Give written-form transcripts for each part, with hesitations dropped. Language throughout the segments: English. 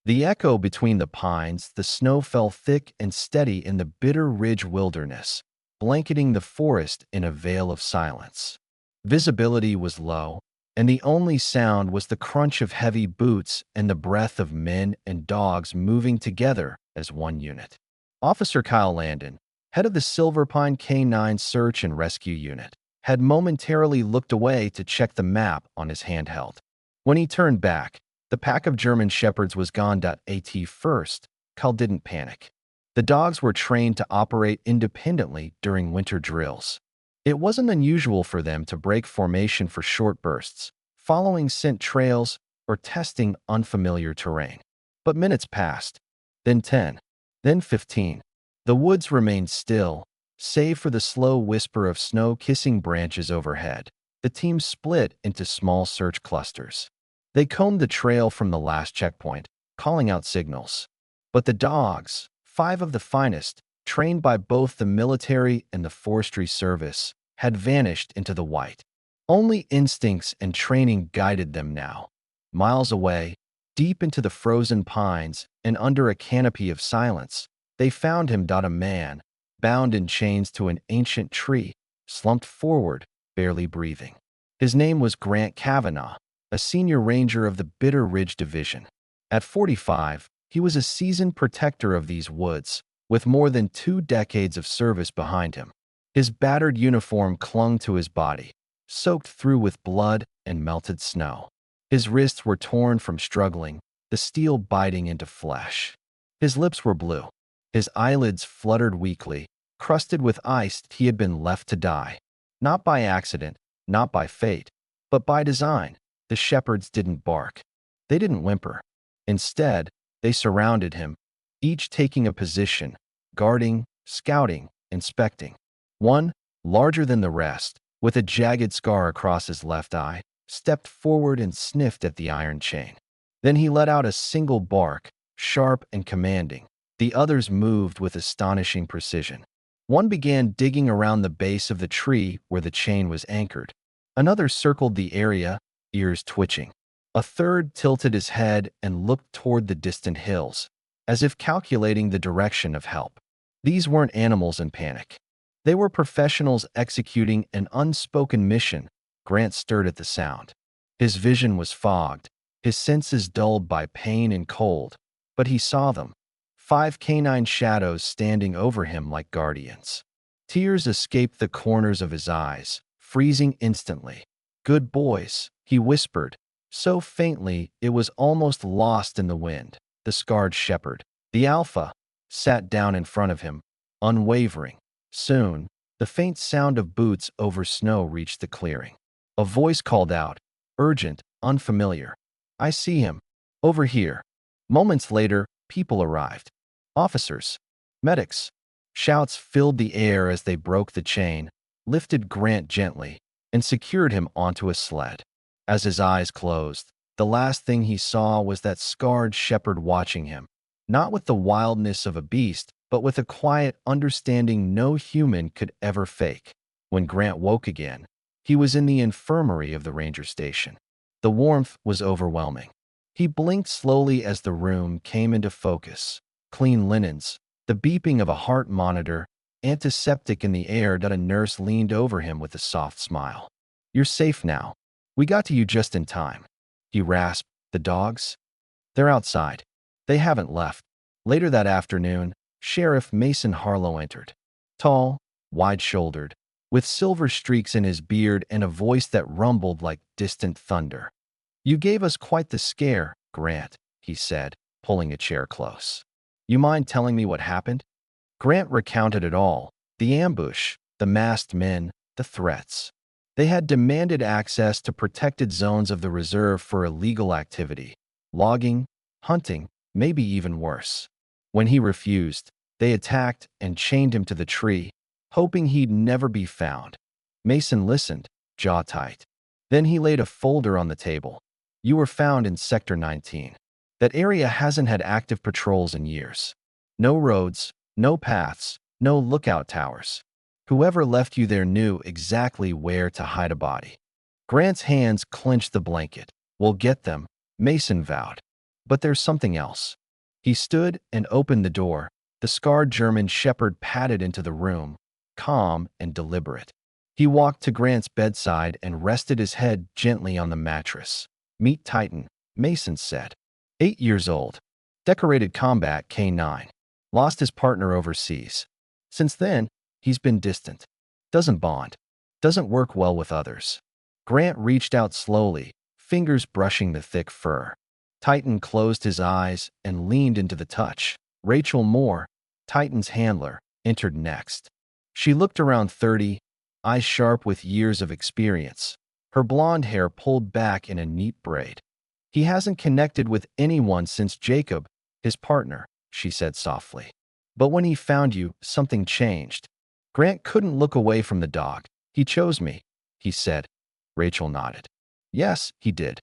The echo between the pines, the snow fell thick and steady in the Bitter Ridge wilderness, blanketing the forest in a veil of silence. Visibility was low, and the only sound was the crunch of heavy boots and the breath of men and dogs moving together as one unit. Officer Kyle Landon, head of the Silver Pine K-9 Search and Rescue Unit, had momentarily looked away to check the map on his handheld. When he turned back, the pack of German shepherds was gone. At first, Kyle didn't panic. The dogs were trained to operate independently during winter drills. It wasn't unusual for them to break formation for short bursts, following scent trails or testing unfamiliar terrain. But minutes passed, then 10, then 15. The woods remained still, save for the slow whisper of snow kissing branches overhead. The team split into small search clusters. They combed the trail from the last checkpoint, calling out signals. But the dogs, 5 of the finest, trained by both the military and the forestry service, had vanished into the white. Only instincts and training guided them now. Miles away, deep into the frozen pines and under a canopy of silence, they found him. A man, bound in chains to an ancient tree, slumped forward, barely breathing. His name was Grant Kavanaugh, a senior ranger of the Bitter Ridge Division. At 45, he was a seasoned protector of these woods, with more than 2 decades of service behind him. His battered uniform clung to his body, soaked through with blood and melted snow. His wrists were torn from struggling, the steel biting into flesh. His lips were blue. His eyelids fluttered weakly, crusted with ice. He had been left to die. Not by accident, not by fate, but by design. The shepherds didn't bark. They didn't whimper. Instead, they surrounded him, each taking a position, guarding, scouting, inspecting. One, larger than the rest, with a jagged scar across his left eye, stepped forward and sniffed at the iron chain. Then he let out a single bark, sharp and commanding. The others moved with astonishing precision. One began digging around the base of the tree where the chain was anchored. Another circled the area, ears twitching. A third tilted his head and looked toward the distant hills, as if calculating the direction of help. These weren't animals in panic. They were professionals executing an unspoken mission. Grant stirred at the sound. His vision was fogged, his senses dulled by pain and cold, but he saw them. 5 canine shadows standing over him like guardians. Tears escaped the corners of his eyes, freezing instantly. "Good boys," he whispered, so faintly it was almost lost in the wind. The scarred shepherd, the alpha, sat down in front of him, unwavering. Soon, the faint sound of boots over snow reached the clearing. A voice called out, urgent, unfamiliar. "I see him. Over here." Moments later, people arrived. Officers, medics. Shouts filled the air as they broke the chain, lifted Grant gently, and secured him onto a sled. As his eyes closed, the last thing he saw was that scarred shepherd watching him, not with the wildness of a beast, but with a quiet understanding no human could ever fake. When Grant woke again, he was in the infirmary of the ranger station. The warmth was overwhelming. He blinked slowly as the room came into focus. Clean linens, the beeping of a heart monitor, antiseptic in the air. A nurse leaned over him with a soft smile. "You're safe now. We got to you just in time." He rasped, "The dogs? They're outside. They haven't left." Later that afternoon, Sheriff Mason Harlow entered. Tall, wide-shouldered, with silver streaks in his beard and a voice that rumbled like distant thunder. "You gave us quite the scare, Grant," he said, pulling a chair close. "You mind telling me what happened?" Grant recounted it all, the ambush, the masked men, the threats. They had demanded access to protected zones of the reserve for illegal activity, logging, hunting, maybe even worse. When he refused, they attacked and chained him to the tree, hoping he'd never be found. Mason listened, jaw tight. Then he laid a folder on the table. "You were found in Sector 19. That area hasn't had active patrols in years. No roads, no paths, no lookout towers. Whoever left you there knew exactly where to hide a body." Grant's hands clenched the blanket. "We'll get them," Mason vowed. But there's something else. He stood and opened the door. The scarred German shepherd padded into the room, calm and deliberate. He walked to Grant's bedside and rested his head gently on the mattress. "Meet Titan," Mason said. 8 years old. Decorated combat K9. Lost his partner overseas. Since then, he's been distant. Doesn't bond. Doesn't work well with others. Grant reached out slowly, fingers brushing the thick fur. Titan closed his eyes and leaned into the touch. Rachel Moore, Titan's handler, entered next. She looked around 30, eyes sharp with years of experience, her blonde hair pulled back in a neat braid. "He hasn't connected with anyone since Jacob, his partner," she said softly. "But when he found you, something changed." Grant couldn't look away from the dog. "He chose me," he said. Rachel nodded. "Yes, he did."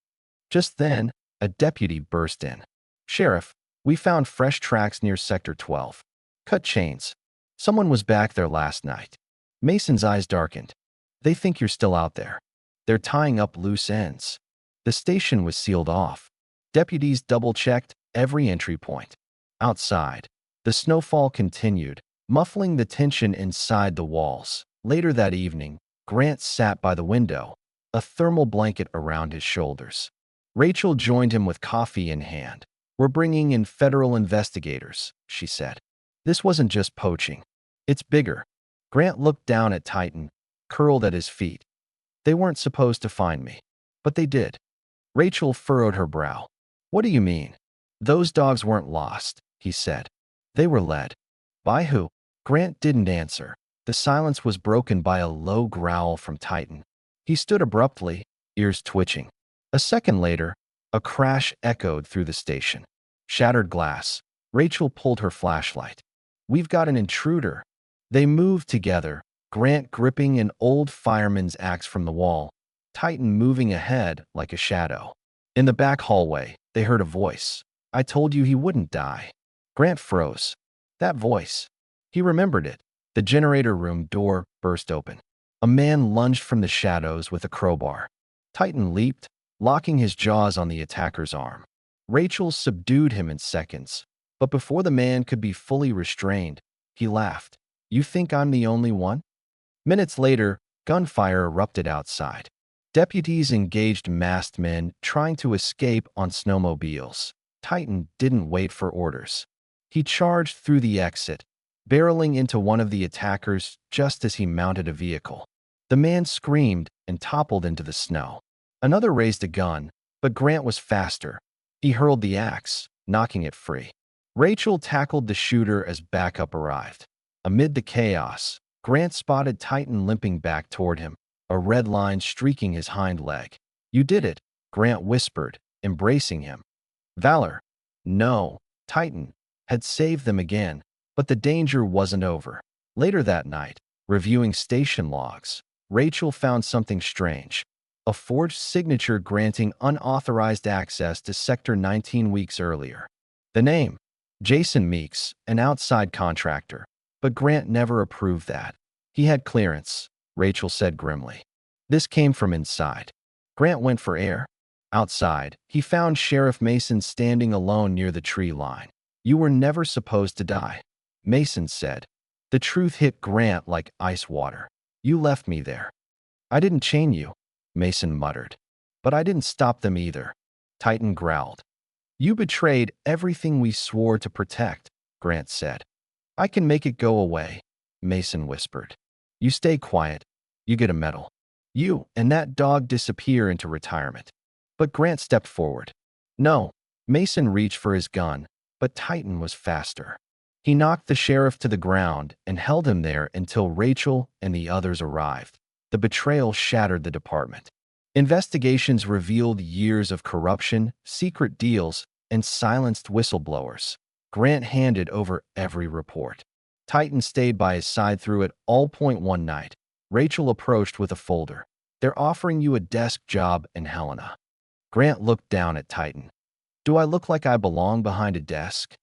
Just then, a deputy burst in. "Sheriff, we found fresh tracks near Sector 12. Cut chains. Someone was back there last night." Mason's eyes darkened. "They think you're still out there. They're tying up loose ends." The station was sealed off. Deputies double-checked every entry point. Outside, the snowfall continued, muffling the tension inside the walls. Later that evening, Grant sat by the window, a thermal blanket around his shoulders. Rachel joined him with coffee in hand. "We're bringing in federal investigators," she said. "This wasn't just poaching. It's bigger." Grant looked down at Titan, curled at his feet. "They weren't supposed to find me, but they did." Rachel furrowed her brow. "What do you mean?" "Those dogs weren't lost," he said. "They were led." "By who?" Grant didn't answer. The silence was broken by a low growl from Titan. He stood abruptly, ears twitching. A second later, a crash echoed through the station. Shattered glass. Rachel pulled her flashlight. "We've got an intruder." They moved together, Grant gripping an old fireman's axe from the wall, Titan moving ahead like a shadow. In the back hallway, they heard a voice. "I told you he wouldn't die." Grant froze. That voice. He remembered it. The generator room door burst open. A man lunged from the shadows with a crowbar. Titan leaped, locking his jaws on the attacker's arm. Rachel subdued him in seconds, but before the man could be fully restrained, he laughed. "You think I'm the only one?" Minutes later, gunfire erupted outside. Deputies engaged masked men trying to escape on snowmobiles. Titan didn't wait for orders. He charged through the exit, barreling into one of the attackers just as he mounted a vehicle. The man screamed and toppled into the snow. Another raised a gun, but Grant was faster. He hurled the axe, knocking it free. Rachel tackled the shooter as backup arrived. Amid the chaos, Grant spotted Titan limping back toward him, a red line streaking his hind leg. "You did it," Grant whispered, embracing him. "Valor." No, Titan had saved them again, but the danger wasn't over. Later that night, reviewing station logs, Rachel found something strange. A forged signature granting unauthorized access to Sector 19 weeks earlier. The name, Jason Meeks, an outside contractor, but Grant never approved that. "He had clearance," Rachel said grimly. "This came from inside." Grant went for air. Outside, he found Sheriff Mason standing alone near the tree line. "You were never supposed to die," Mason said. The truth hit Grant like ice water. "You left me there." "I didn't chain you," Mason muttered. "But I didn't stop them either," Titan growled. "You betrayed everything we swore to protect," Grant said. "I can make it go away," Mason whispered. "You stay quiet, you get a medal. You and that dog disappear into retirement." But Grant stepped forward. "No." Mason reached for his gun, but Titan was faster. He knocked the sheriff to the ground and held him there until Rachel and the others arrived. The betrayal shattered the department. Investigations revealed years of corruption, secret deals, and silenced whistleblowers. Grant handed over every report. Titan stayed by his side through it all. One night, Rachel approached with a folder. "They're offering you a desk job in Helena." Grant looked down at Titan. "Do I look like I belong behind a desk?"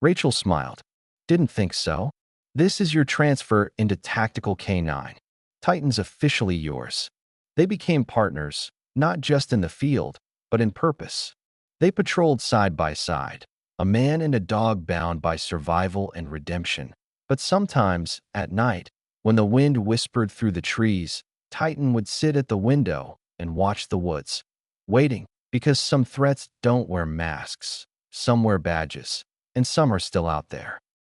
Rachel smiled. "Didn't think so. This is your transfer into Tactical K9. Titan's officially yours." They became partners, not just in the field, but in purpose. They patrolled side by side, a man and a dog bound by survival and redemption. But sometimes, at night, when the wind whispered through the trees, Titan would sit at the window and watch the woods, waiting, because some threats don't wear masks, some wear badges, and some are still out there.